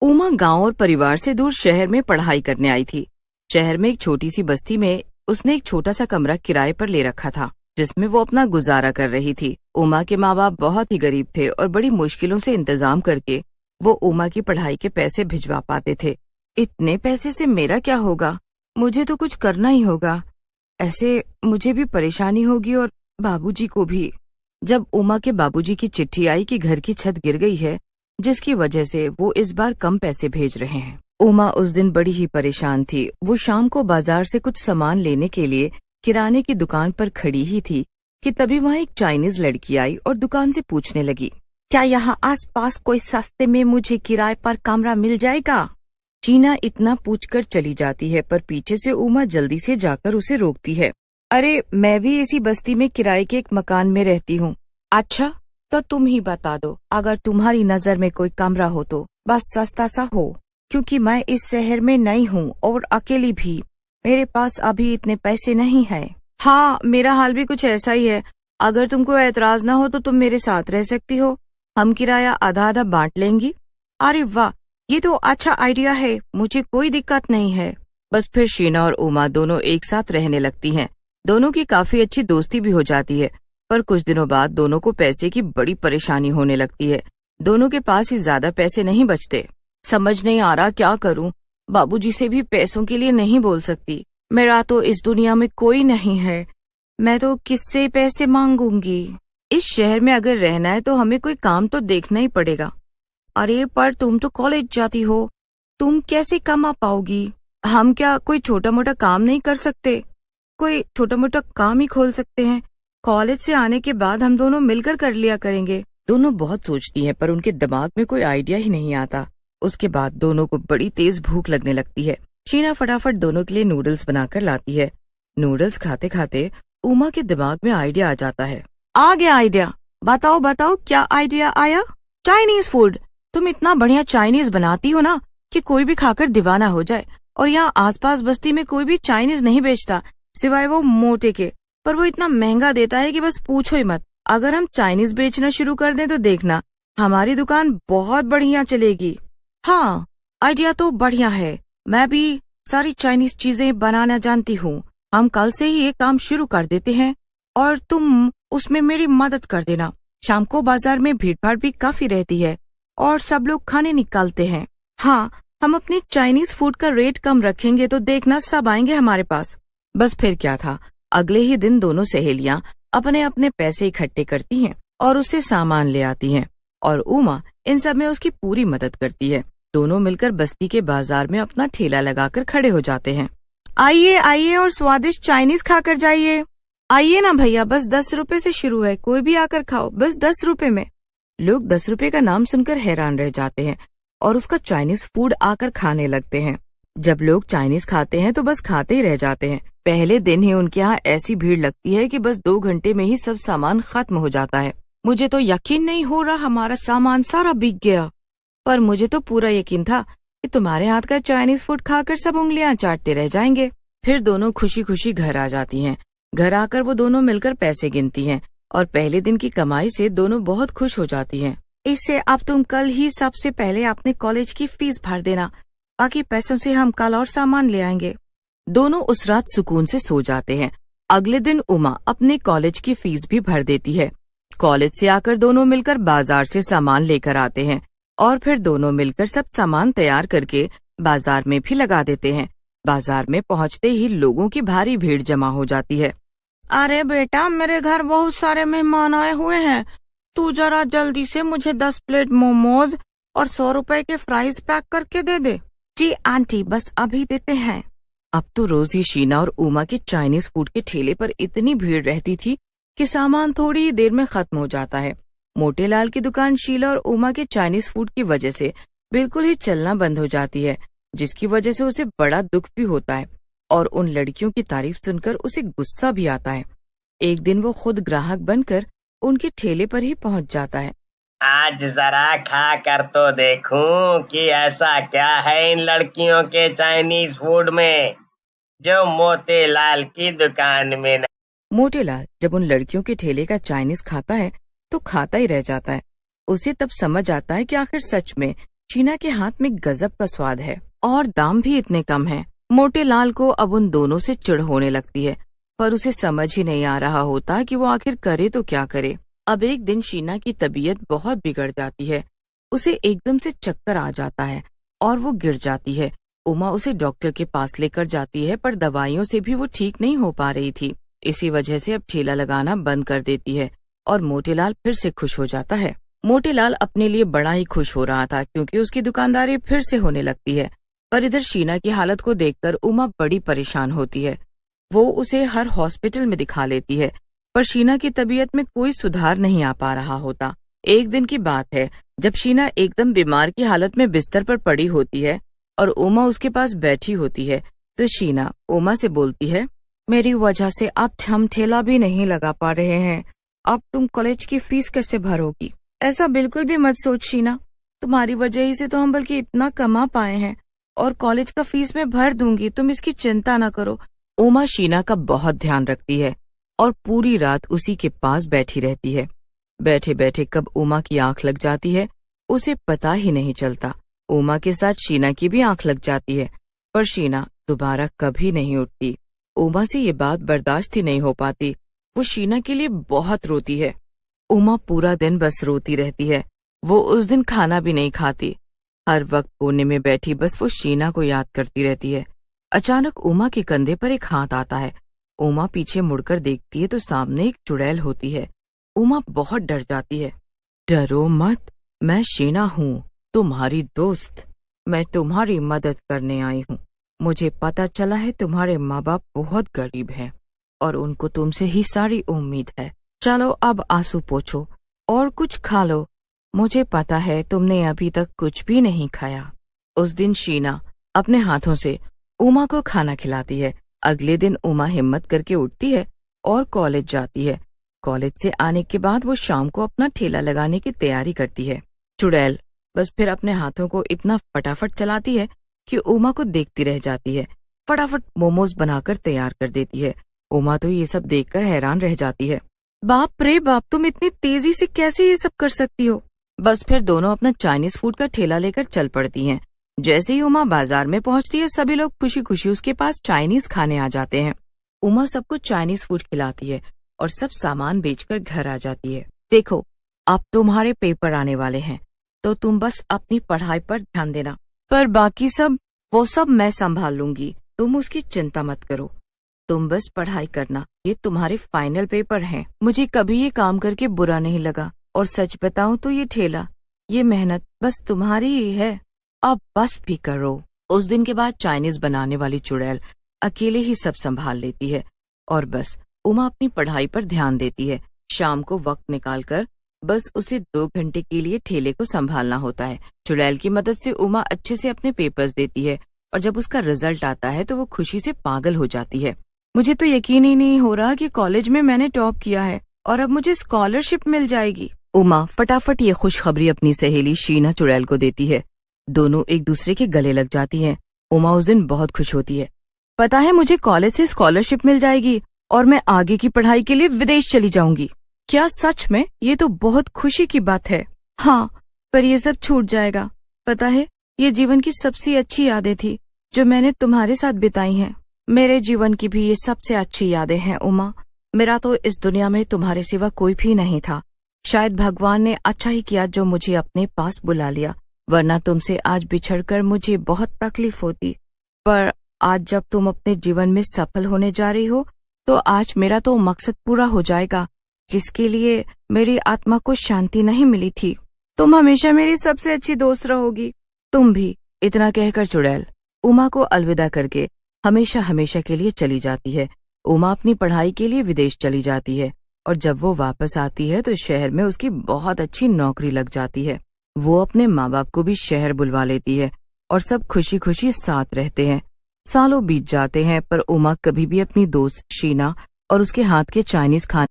उमा गांव और परिवार से दूर शहर में पढ़ाई करने आई थी। शहर में एक छोटी सी बस्ती में उसने एक छोटा सा कमरा किराए पर ले रखा था, जिसमें वो अपना गुजारा कर रही थी। उमा के माँ बाप बहुत ही गरीब थे और बड़ी मुश्किलों से इंतजाम करके वो उमा की पढ़ाई के पैसे भिजवा पाते थे। इतने पैसे से मेरा क्या होगा, मुझे तो कुछ करना ही होगा, ऐसे मुझे भी परेशानी होगी और बाबूजी को भी। जब उमा के बाबूजी की चिट्ठी आई कि घर की छत गिर गई है, जिसकी वजह से वो इस बार कम पैसे भेज रहे हैं, उमा उस दिन बड़ी ही परेशान थी। वो शाम को बाजार से कुछ सामान लेने के लिए किराने की दुकान पर खड़ी ही थी कि तभी वहाँ एक चाइनीज लड़की आई और दुकान से पूछने लगी, क्या यहाँ आसपास कोई सस्ते में मुझे किराए पर कमरा मिल जाएगा? शीना इतना पूछकर चली जाती है, पर पीछे से उमा जल्दी से जाकर उसे रोकती है। अरे, मैं भी इसी बस्ती में किराए के एक मकान में रहती हूँ। अच्छा, तो तुम ही बता दो, अगर तुम्हारी नजर में कोई कमरा हो तो बस सस्ता सा हो, क्योंकि मैं इस शहर में नई हूँ और अकेली भी। मेरे पास अभी इतने पैसे नहीं है। हाँ, मेरा हाल भी कुछ ऐसा ही है। अगर तुमको एतराज ना हो तो तुम मेरे साथ रह सकती हो, हम किराया आधा आधा बांट लेंगी। अरे वाह, ये तो अच्छा आइडिया है, मुझे कोई दिक्कत नहीं है। बस फिर शीना और उमा दोनों एक साथ रहने लगती हैं। दोनों की काफी अच्छी दोस्ती भी हो जाती है, पर कुछ दिनों बाद दोनों को पैसे की बड़ी परेशानी होने लगती है। दोनों के पास ही ज्यादा पैसे नहीं बचते। समझ नहीं आ रहा क्या करूं, बाबूजी से भी पैसों के लिए नहीं बोल सकती। मेरा तो इस दुनिया में कोई नहीं है, मैं तो किससे पैसे मांगूंगी? इस शहर में अगर रहना है तो हमें कोई काम तो देखना ही पड़ेगा। अरे, पर तुम तो कॉलेज जाती हो, तुम कैसे कमा पाओगी? हम क्या कोई छोटा मोटा काम नहीं कर सकते? कोई छोटा मोटा काम ही खोल सकते हैं। कॉलेज से आने के बाद हम दोनों मिलकर कर लिया करेंगे। दोनों बहुत सोचती हैं, पर उनके दिमाग में कोई आइडिया ही नहीं आता। उसके बाद दोनों को बड़ी तेज भूख लगने लगती है। शीना फटाफट दोनों के लिए नूडल्स बनाकर लाती है। नूडल्स खाते खाते उमा के दिमाग में आइडिया आ जाता है। आ गया आइडिया, बताओ बताओ क्या आइडिया आया? Chinese food. तुम इतना बढ़िया चाइनीज बनाती हो ना कि कोई भी खाकर दीवाना हो जाए। और यहाँ आसपास बस्ती में कोई भी चाइनीज नहीं बेचता सिवाय वो मोटे के, पर वो इतना महंगा देता है कि बस पूछो ही मत। अगर हम चाइनीज बेचना शुरू कर दें तो देखना, हमारी दुकान बहुत बढ़िया चलेगी। हाँ, आइडिया तो बढ़िया है, मैं भी सारी चाइनीज चीजें बनाना जानती हूँ। हम कल से ही ये काम शुरू कर देते हैं और तुम उसमें मेरी मदद कर देना। शाम को बाजार में भीड़ भाड़ भी काफी रहती है और सब लोग खाने निकालते हैं। हाँ, हम अपनी चाइनीज फूड का रेट कम रखेंगे तो देखना सब आएंगे हमारे पास। बस फिर क्या था, अगले ही दिन दोनों सहेलियां अपने अपने पैसे इकट्ठे करती हैं और उससे सामान ले आती हैं, और उमा इन सब में उसकी पूरी मदद करती है। दोनों मिलकर बस्ती के बाजार में अपना ठेला लगाकर खड़े हो जाते हैं। आइए आइए और स्वादिष्ट चाइनीज खाकर जाइए। आइए ना भैया, बस 10 रुपए से शुरू है, कोई भी आकर खाओ, बस 10 रुपए में। लोग 10 रुपए का नाम सुनकर हैरान रह जाते हैं और उसका चाइनीज फूड आकर खाने लगते हैं। जब लोग चाइनीज खाते हैं तो बस खाते ही रह जाते हैं। पहले दिन ही उनके यहाँ ऐसी भीड़ लगती है कि बस 2 घंटे में ही सब सामान खत्म हो जाता है। मुझे तो यकीन नहीं हो रहा हमारा सामान सारा बिक गया, पर मुझे तो पूरा यकीन था कि तुम्हारे हाथ का चाइनीज फूड खाकर सब उंगलियां चाटते रह जाएंगे। फिर दोनों खुशी खुशी घर आ जाती हैं। घर आकर वो दोनों मिलकर पैसे गिनती हैं और पहले दिन की कमाई से दोनों बहुत खुश हो जाती हैं। इससे अब तुम कल ही सबसे पहले अपने कॉलेज की फीस भर देना, बाकी पैसों से हम कल और सामान ले आएंगे। दोनों उस रात सुकून से सो जाते हैं। अगले दिन उमा अपने कॉलेज की फीस भी भर देती है। कॉलेज से आकर दोनों मिलकर बाजार से सामान लेकर आते हैं और फिर दोनों मिलकर सब सामान तैयार करके बाजार में भी लगा देते हैं। बाजार में पहुंचते ही लोगों की भारी भीड़ जमा हो जाती है। अरे बेटा, मेरे घर बहुत सारे मेहमान आए हुए हैं, तू जरा जल्दी से मुझे 10 प्लेट मोमोज और 100 रुपए के फ्राइज पैक करके दे दे। जी आंटी, बस अभी देते हैं। अब तो रोज ही शीना और उमा के चाइनीज फूड के ठेले पर इतनी भीड़ रहती थी कि सामान थोड़ी ही देर में खत्म हो जाता है। मोटे लाल की दुकान शीला और उमा के चाइनीज फूड की वजह से बिल्कुल ही चलना बंद हो जाती है, जिसकी वजह से उसे बड़ा दुख भी होता है और उन लड़कियों की तारीफ सुनकर उसे गुस्सा भी आता है। एक दिन वो खुद ग्राहक बनकर उनके ठेले पर ही पहुंच जाता है। आज जरा खा कर तो देखूं कि ऐसा क्या है इन लड़कियों के चाइनीज फूड में जो मोतीलाल की दुकान में मोटेलाल जब उन लड़कियों के ठेले का चाइनीज खाता है तो खाता ही रह जाता है। उसे तब समझ आता है कि आखिर सच में शीना के हाथ में गजब का स्वाद है और दाम भी इतने कम है। मोटे लाल को अब उन दोनों से चिढ़ होने लगती है, पर उसे समझ ही नहीं आ रहा होता कि वो आखिर करे तो क्या करे। अब एक दिन शीना की तबीयत बहुत बिगड़ जाती है। उसे एकदम से चक्कर आ जाता है और वो गिर जाती है। उमा उसे डॉक्टर के पास लेकर जाती है, पर दवाइयों से भी वो ठीक नहीं हो पा रही थी। इसी वजह से अब ठेला लगाना बंद कर देती है और मोटेलाल फिर से खुश हो जाता है। मोटेलाल अपने लिए बड़ा ही खुश हो रहा था, क्योंकि उसकी दुकानदारी फिर से होने लगती है। पर इधर शीना की हालत को देखकर उमा बड़ी परेशान होती है। वो उसे हर हॉस्पिटल में दिखा लेती है, पर शीना की तबीयत में कोई सुधार नहीं आ पा रहा होता। एक दिन की बात है, जब शीना एकदम बीमार की हालत में बिस्तर पर पड़ी होती है और उमा उसके पास बैठी होती है, तो शीना उमा से बोलती है, मेरी वजह से अब हम ठेला भी नहीं लगा पा रहे हैं। अब तुम कॉलेज की फीस कैसे भरोगी? ऐसा बिल्कुल भी मत सोच शीना, तुम्हारी वजह ही से तो हम बल्कि इतना कमा पाए हैं, और कॉलेज का फीस मैं भर दूंगी, तुम इसकी चिंता न करो। उमा शीना का बहुत ध्यान रखती है और पूरी रात उसी के पास बैठी रहती है। बैठे बैठे कब उमा की आंख लग जाती है उसे पता ही नहीं चलता। उमा के साथ शीना की भी आंख लग जाती है, पर शीना दोबारा कभी नहीं उठती। उमा से ये बात बर्दाश्त ही नहीं हो पाती। वो शीना के लिए बहुत रोती है। उमा पूरा दिन बस रोती रहती है। वो उस दिन खाना भी नहीं खाती। हर वक्त कोने में बैठी बस वो शीना को याद करती रहती है। अचानक उमा के कंधे पर एक हाथ आता है। उमा पीछे मुड़कर देखती है तो सामने एक चुड़ैल होती है। उमा बहुत डर जाती है। डरो मत, मैं शीना हूँ, तुम्हारी दोस्त। मैं तुम्हारी मदद करने आई हूँ। मुझे पता चला है तुम्हारे माँ बाप बहुत गरीब हैं और उनको तुमसे ही सारी उम्मीद है। चलो अब आंसू पोंछो और कुछ खा लो। मुझे पता है तुमने अभी तक कुछ भी नहीं खाया। उस दिन शीना अपने हाथों से उमा को खाना खिलाती है। अगले दिन उमा हिम्मत करके उठती है और कॉलेज जाती है। कॉलेज से आने के बाद वो शाम को अपना ठेला लगाने की तैयारी करती है। चुड़ैल बस फिर अपने हाथों को इतना फटाफट चलाती है कि उमा को देखती रह जाती है। फटाफट मोमोज बनाकर तैयार कर देती है। उमा तो ये सब देखकर हैरान रह जाती है। बाप रे बाप, तुम इतनी तेजी से कैसे ये सब कर सकती हो? बस फिर दोनों अपना चाइनीज फूड का ठेला लेकर चल पड़ती हैं। जैसे ही उमा बाजार में पहुंचती है, सभी लोग खुशी खुशी उसके पास चाइनीज खाने आ जाते हैं। उमा सबको चाइनीज फूड खिलाती है और सब सामान बेचकर घर आ जाती है। देखो, अब तुम्हारे पेपर आने वाले हैं, तो तुम बस अपनी पढ़ाई पर ध्यान देना, पर बाकी वो सब मैं संभाल लूंगी। तुम उसकी चिंता मत करो, तुम बस पढ़ाई करना। ये तुम्हारे फाइनल पेपर हैं। मुझे कभी ये काम करके बुरा नहीं लगा, और सच बताऊं तो ये ठेला, ये मेहनत बस तुम्हारी ही है। अब बस भी करो। उस दिन के बाद चाइनीज बनाने वाली चुड़ैल अकेले ही सब संभाल लेती है और बस उमा अपनी पढ़ाई पर ध्यान देती है। शाम को वक्त निकालकर बस उसे 2 घंटे के लिए ठेले को संभालना होता है। चुड़ैल की मदद से उमा अच्छे से अपने पेपर्स देती है और जब उसका रिजल्ट आता है तो वो खुशी से पागल हो जाती है। मुझे तो यकीन ही नहीं हो रहा कि कॉलेज में मैंने टॉप किया है और अब मुझे स्कॉलरशिप मिल जाएगी। उमा फटाफट ये खुशखबरी अपनी सहेली शीना चुड़ैल को देती है। दोनों एक दूसरे के गले लग जाती हैं। उमा उस दिन बहुत खुश होती है। पता है, मुझे कॉलेज से स्कॉलरशिप मिल जाएगी और मैं आगे की पढ़ाई के लिए विदेश चली जाऊंगी। क्या सच में? ये तो बहुत खुशी की बात है। हाँ, पर ये सब छूट जाएगा। पता है, ये जीवन की सबसे अच्छी यादें थी जो मैंने तुम्हारे साथ बिताई हैं। मेरे जीवन की भी ये सबसे अच्छी यादें हैं उमा। मेरा तो इस दुनिया में तुम्हारे सिवा कोई भी नहीं था। शायद भगवान ने अच्छा ही किया जो मुझे अपने पास बुला लिया, वरना तुमसे आज बिछड़कर मुझे बहुत तकलीफ होती। पर आज जब तुम अपने जीवन में सफल होने जा रही हो, तो आज मेरा तो मकसद पूरा हो जाएगा जिसके लिए मेरी आत्मा को शांति नहीं मिली थी। तुम हमेशा मेरी सबसे अच्छी दोस्त रहोगी। तुम भी। इतना कहकर चुड़ैल उमा को अलविदा करके हमेशा हमेशा के लिए चली जाती है। उमा अपनी पढ़ाई के लिए विदेश चली जाती है और जब वो वापस आती है तो शहर में उसकी बहुत अच्छी नौकरी लग जाती है। वो अपने माँ बाप को भी शहर बुलवा लेती है और सब खुशी खुशी साथ रहते हैं। सालों बीत जाते हैं पर उमा कभी भी अपनी दोस्त शीना और उसके हाथ के चाइनीज खाने